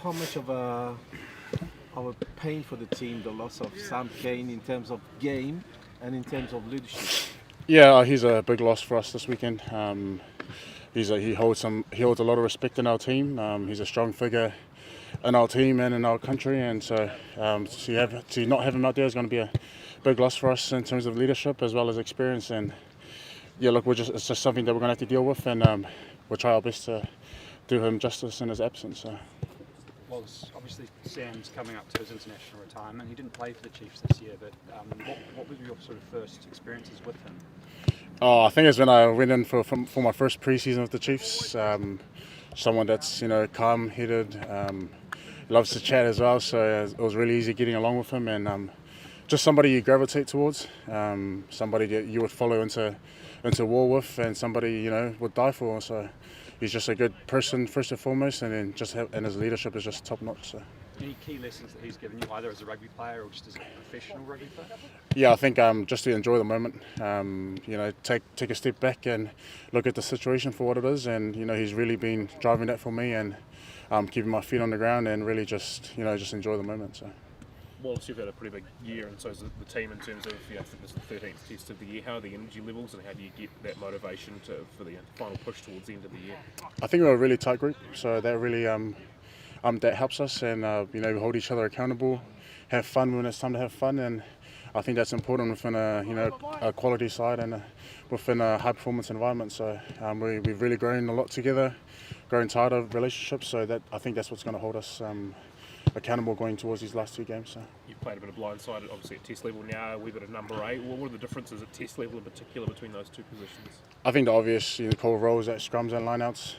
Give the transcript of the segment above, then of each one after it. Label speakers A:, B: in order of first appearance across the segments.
A: how much of a pain for the team the loss of Sam Kane in terms of game and in terms of leadership?
B: Yeah, he's a big loss for us this weekend. He holds a lot of respect in our team. He's a strong figure in our team and in our country, and so to not have him out there is going to be a big loss for us in terms of leadership as well as experience. And yeah, look, it's just something that we're going to have to deal with, and we'll try our best to do him justice in his absence. So.
C: Well, obviously Sam's coming up to his international retirement. He didn't play for the Chiefs this year, but what was your sort of first experiences with him?
B: Oh, I think it's when I went in for my first pre-season with the Chiefs. Someone that's calm-headed, loves to chat as well. So it was really easy getting along with him, and just somebody you gravitate towards, somebody that you would follow into war with, and somebody would die for. So he's just a good person first and foremost, and then and his leadership is just top notch. So.
C: Any key lessons that he's given you, either as a rugby player or just as a professional rugby player?
B: Yeah, I think just to enjoy the moment, take a step back and look at the situation for what it is, and he's really been driving that for me, and keeping my feet on the ground and really just enjoy the moment. So.
D: Wallace, you've had a pretty big year, and so has the team in terms of, I think this is the 13th test of the year. How are the energy levels, and how do you get that motivation for the final push towards the end of the year?
B: I think we're a really tight group, so that really that helps us, and we hold each other accountable, have fun when it's time to have fun, and I think that's important within a quality side and within a high performance environment. So we've really grown a lot together, grown tighter relationships. So that I think that's what's going to hold us accountable going towards these last two games. So.
D: You've played a bit of blindside, obviously at test level now, a wee bit of number 8. What are the differences at test level in particular between those two positions?
B: I think the obvious core roles at scrums and lineouts.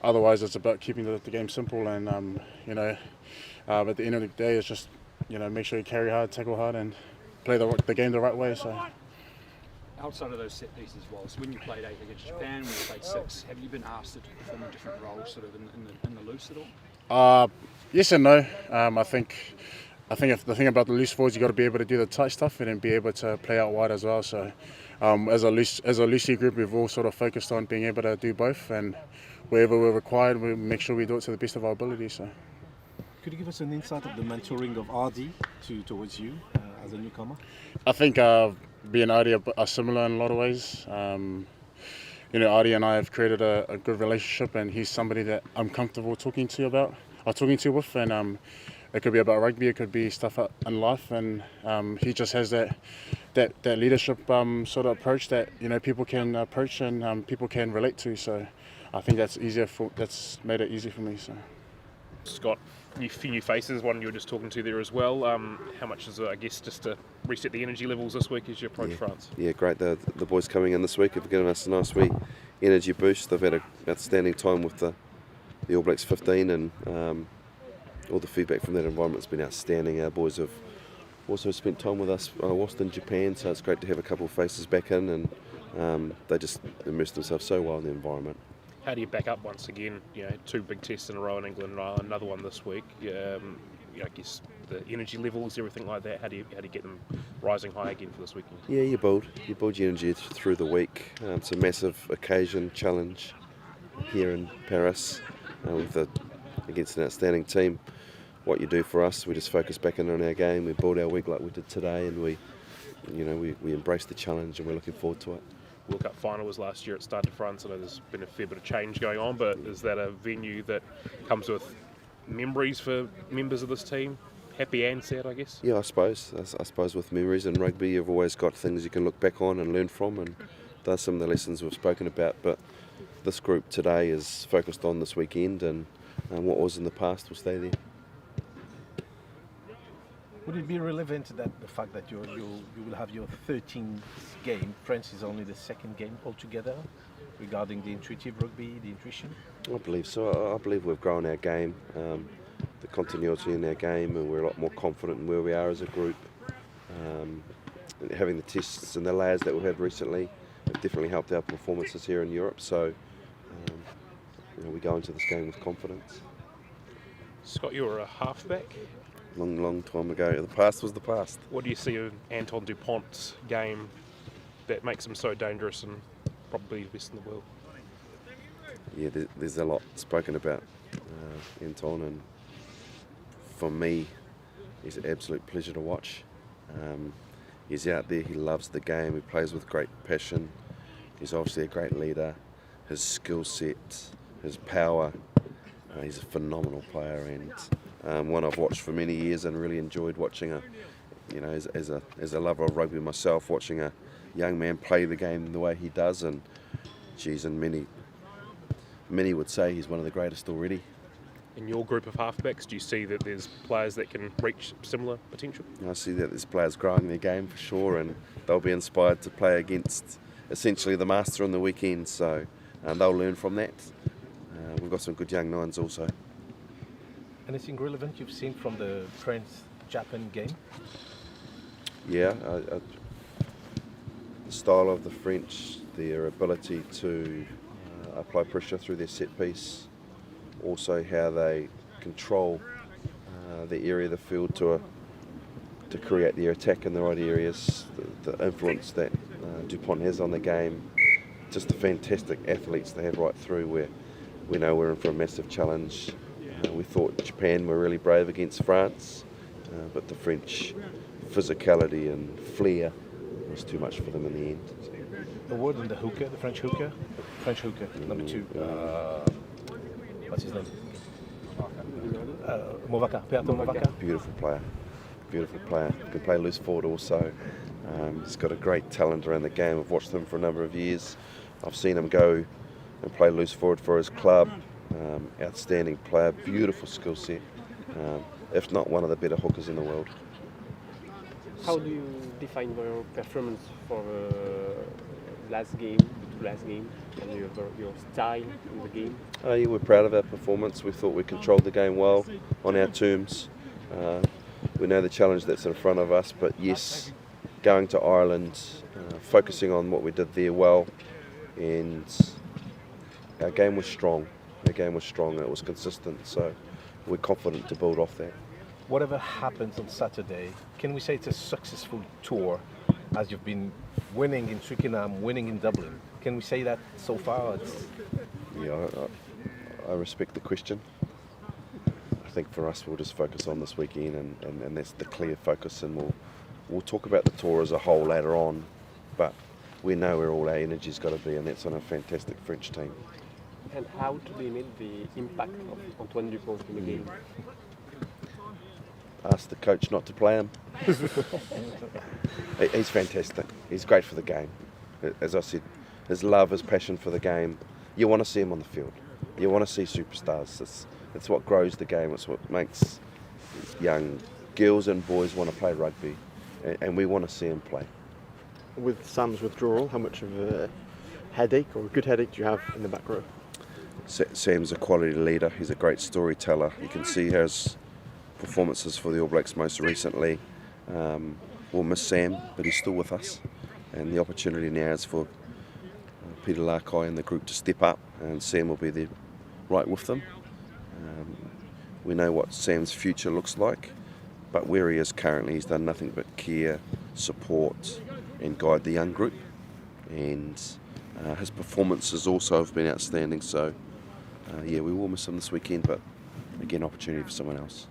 B: Otherwise, it's about keeping the game simple, and at the end of the day, it's just make sure you carry hard, tackle hard, and play the game the right way. So.
C: Outside of those set pieces, Wallace, when you played 8 against Japan, when you played 6, have you been asked to perform a different role, sort of in the loose at all?
B: Yes and no. I think if the thing about the loose forwards, you got to be able to do the tight stuff and then be able to play out wide as well. So, as a loosey group, we've all sort of focused on being able to do both, and wherever we're required, we make sure we do it to the best of our ability. So.
A: Could you give us an insight of the mentoring of RD towards you as a newcomer?
B: I think me and RD are similar in a lot of ways. RD and I have created a good relationship, and he's somebody that I'm comfortable talking to with, and it could be about rugby, it could be stuff in life, and he just has that leadership sort of approach that people can approach and people can relate to. So I think that's made it easy for me. So.
D: Scott, a few new faces, one you were just talking to there as well. How much is it, I guess, just to reset the energy levels this week as you approach France?
E: Yeah, great. The boys coming in this week have given us a nice wee energy boost. They've had an outstanding time with the All Blacks 15, and all the feedback from that environment has been outstanding. Our boys have also spent time with us whilst in Japan, so it's great to have a couple of faces back in, and they just immersed themselves so well in the environment.
D: How do you back up once again? 2 big tests in a row in England and Ireland, another one this week. I guess the energy levels, everything like that. How do you get them rising high again for this weekend? Yeah, you build your energy through the week. It's a massive occasion, challenge here in Paris against an outstanding team. What you do for us, we just focus back in on our game. We build our week like we did today, and we embrace the challenge, and we're looking forward to it. World Cup final was last year at Stade de France. I know there's been a fair bit of change going on, but is that a venue that comes with memories for members of this team? Happy and sad, I guess? Yeah, I suppose with memories in rugby, you've always got things you can look back on and learn from, and those are some of the lessons we've spoken about. But this group today is focused on this weekend, and what was in the past will stay there.
A: Would it be relevant that the fact that you will have your 13th game? France is only the 2nd game altogether regarding the intuitive rugby, the intuition?
E: I believe so. I believe we've grown our game, the continuity in our game, and we're a lot more confident in where we are as a group. Having the tests and the layers that we've had recently have definitely helped our performances here in Europe. So we go into this game with confidence.
D: Scott, you were a halfback.
E: Long time ago. The past was the past.
D: What do you see of Anton Dupont's game that makes him so dangerous and probably the best in the world?
E: Yeah, there's a lot spoken about Anton, and for me, he's an absolute pleasure to watch. He's out there, he loves the game, he plays with great passion. He's obviously a great leader. His skill set, his power, he's a phenomenal player, and one I've watched for many years and really enjoyed watching. As a lover of rugby myself, watching a young man play the game the way he does, and many would say he's one of the greatest already.
D: In your group of halfbacks, do you see that there's players that can reach similar potential?
E: I see that there's players growing their game for sure, and they'll be inspired to play against essentially the master on the weekend, so they'll learn from that. We've got some good young nines also.
A: Anything relevant you've seen from the France-Japan game?
E: Yeah, the style of the French, their ability to apply pressure through their set piece, also how they control the area of the field to create their attack in the right areas, the influence that Dupont has on the game, just the fantastic athletes they have right through, where we know we're in for a massive challenge. We thought Japan were really brave against France, but the French physicality and flair was too much for them in the end.
A: A word on the hooker, the French hooker, number 2. What's his name? Movaka, Peato Movaka.
E: Beautiful player. Can play loose forward also. He's got a great talent around the game. I've watched him for a number of years. I've seen him go and play loose forward for his club. Outstanding player, beautiful skill set. If not one of the better hookers in the world.
F: How do you define your performance for the last game, and your style in the game?
E: Yeah, we're proud of our performance. We thought we controlled the game well on our terms. We know the challenge that's in front of us, but yes, going to Ireland, focusing on what we did there well, and our game was strong. It was consistent, so we're confident to build off that.
A: Whatever happens on Saturday, can we say it's a successful tour, as you've been winning in Twickenham, winning in Dublin? Can we say that so far?
E: Yeah, I respect the question. I think for us, we'll just focus on this weekend, and that's the clear focus, and we'll talk about the tour as a whole later on, but we know where all our energy's got to be, and that's on a fantastic French team.
F: And how to limit the impact of Antoine Dupont in the game?
E: Ask the coach not to play him. He's fantastic. He's great for the game. As I said, his love, his passion for the game. You want to see him on the field. You want to see superstars. It's what grows the game. It's what makes young girls and boys want to play rugby. And we want to see him play.
G: With Sam's withdrawal, how much of a headache or a good headache do you have in the back row?
E: Sam's a quality leader. He's a great storyteller. You can see his performances for the All Blacks most recently. We'll miss Sam, but he's still with us. And the opportunity now is for Peter Larkai and the group to step up, and Sam will be there right with them. We know what Sam's future looks like, but where he is currently, he's done nothing but care, support, and guide the young group. And his performances also have been outstanding. So, we will miss him this weekend, but again, opportunity for someone else.